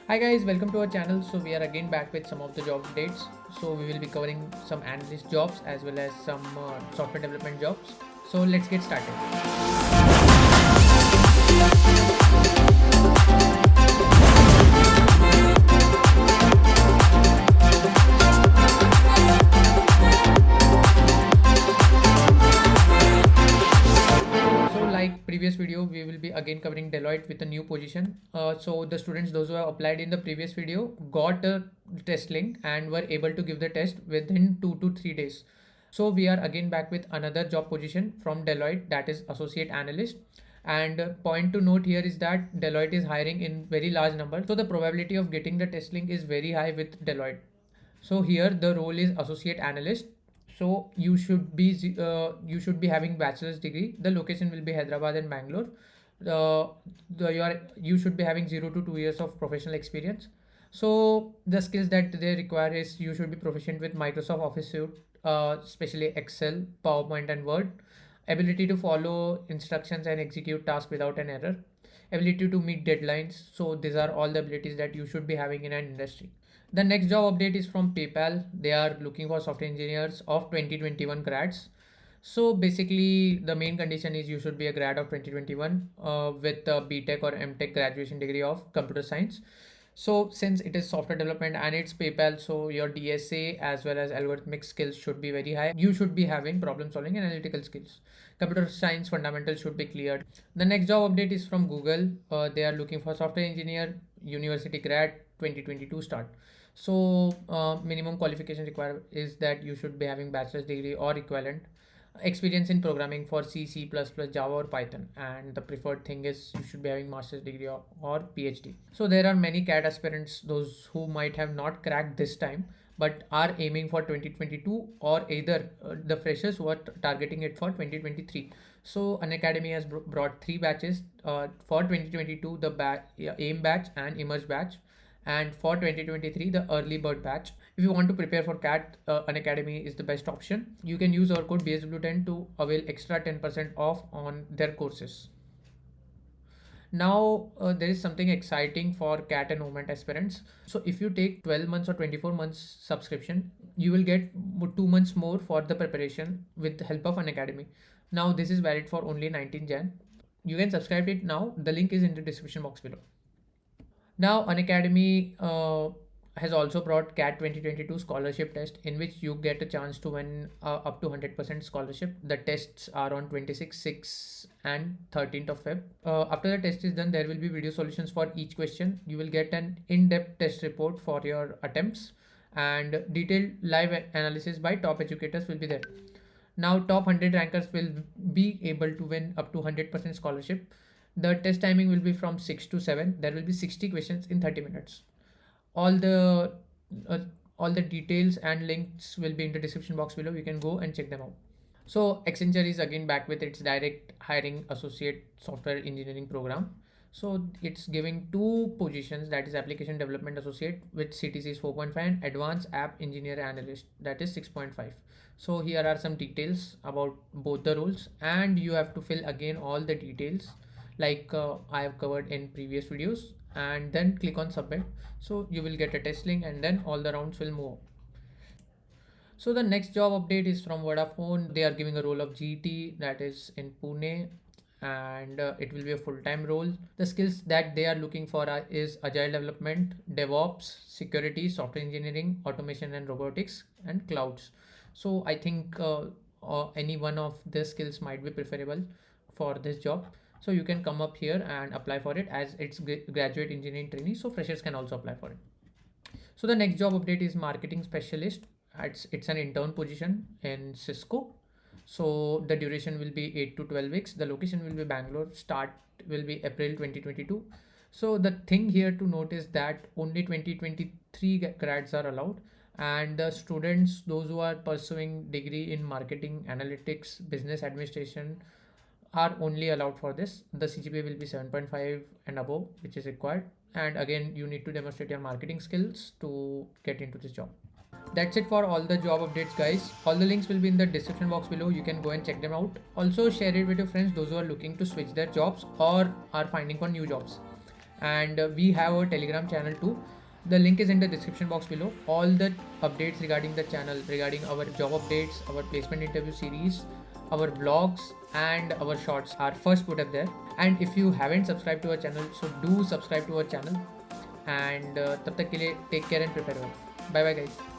Hi guys, welcome to our channel. So we are again back with some of the job updates. So we will be covering some analyst jobs as well as some software development jobs. So let's get started. So like previous video, we will be again covering Deloitte with a new position. So the students, those who have applied in the previous video, got a test link and were able to give the test within 2 to 3 days. So we are again back with another job position from Deloitte, that is associate analyst. And point to note here is that Deloitte is hiring in very large number. So the probability of getting the test link is very high with Deloitte. So here the role is associate analyst. So you should be having bachelor's degree. The location will be Hyderabad and Bangalore. You should be having 0 to 2 years of professional experience. So the skills that they require is you should be proficient with Microsoft Office suite, especially Excel, PowerPoint, and Word. Ability to follow instructions and execute tasks without an error. Ability to meet deadlines. So these are all the abilities that you should be having in an industry. The next job update is from PayPal. They are looking for software engineers of 2021 grads. So basically, the main condition is you should be a grad of 2021 with a BTech or MTech graduation degree of computer science. So since it is software development and it's PayPal, so your DSA as well as algorithmic skills should be very high. You should be having problem solving and analytical skills. Computer science fundamentals should be cleared. The next job update is from Google. They are looking for software engineer, university grad, 2022 start. So minimum qualification required is that you should be having bachelor's degree or equivalent, experience in programming for C, C++, Java or Python, and the preferred thing is you should be having master's degree or PhD. So there are many CAT aspirants, those who might have not cracked this time but are aiming for 2022, or either the freshers who are targeting it for 2023. So Unacademy has brought three batches for 2022: the AIM batch and Emerge batch, and for 2023 the early bird batch. If you want to prepare for CAT, Unacademy is the best option. You can use our code BSW10 to avail extra 10% off on their courses. Now there is something exciting for CAT and OMAT aspirants. So if you take 12 months or 24 months subscription, you will get 2 months more for the preparation with the help of Unacademy. Now this is valid for only 19 Jan. You can subscribe it now. The link is in the description box below. Now, Unacademy has also brought CAT 2022 scholarship test, in which you get a chance to win up to 100% scholarship. The tests are on 26, 6 and 13th of Feb. After the test is done, there will be video solutions for each question. You will get an in-depth test report for your attempts, and detailed live analysis by top educators will be there. Now, top 100 rankers will be able to win up to 100% scholarship. The test timing will be from 6 to 7. There will be 60 questions in 30 minutes. All the uh, all the details and links will be in the description box below. You can go and check them out. So Accenture is again back with its direct hiring associate software engineering program. So it's giving two positions, that is application development associate with CTC is 4.5 and advanced app engineer analyst, that is 6.5. So here are some details about both the roles, and you have to fill again all the details like I have covered in previous videos, and then click on submit. So you will get a test link and then all the rounds will move. So the next job update is from Vodafone. They are giving a role of GT, that is in Pune, and it will be a full-time role. The skills that they are looking for is agile development, DevOps, security, software engineering, automation and robotics, and clouds. So I think any one of the skills might be preferable for this job. So you can come up here and apply for it, as it's graduate engineering trainee, so freshers can also apply for it. So the next job update is marketing specialist. It's an intern position in Cisco. So the duration will be 8 to 12 weeks. The location will be Bangalore. Start will be April 2022. So the thing here to note is that only 2023 grads are allowed, and the students, those who are pursuing degree in marketing, analytics, business administration, are only allowed for this. The CGPA will be 7.5 and above, which is required. And again, you need to demonstrate your marketing skills to get into this job. That's it for all the job updates, guys. All the links will be in the description box below. You can go and check them out. Also share it with your friends, those who are looking to switch their jobs or are finding for new jobs. and we have our Telegram channel too. The link is in the description box below. All the updates regarding the channel, regarding our job updates, our placement interview series, our vlogs, and our shorts are first put up there. And if you haven't subscribed to our channel, so do subscribe to our channel. And तब तक के लिए take care and prepare well. Bye bye guys.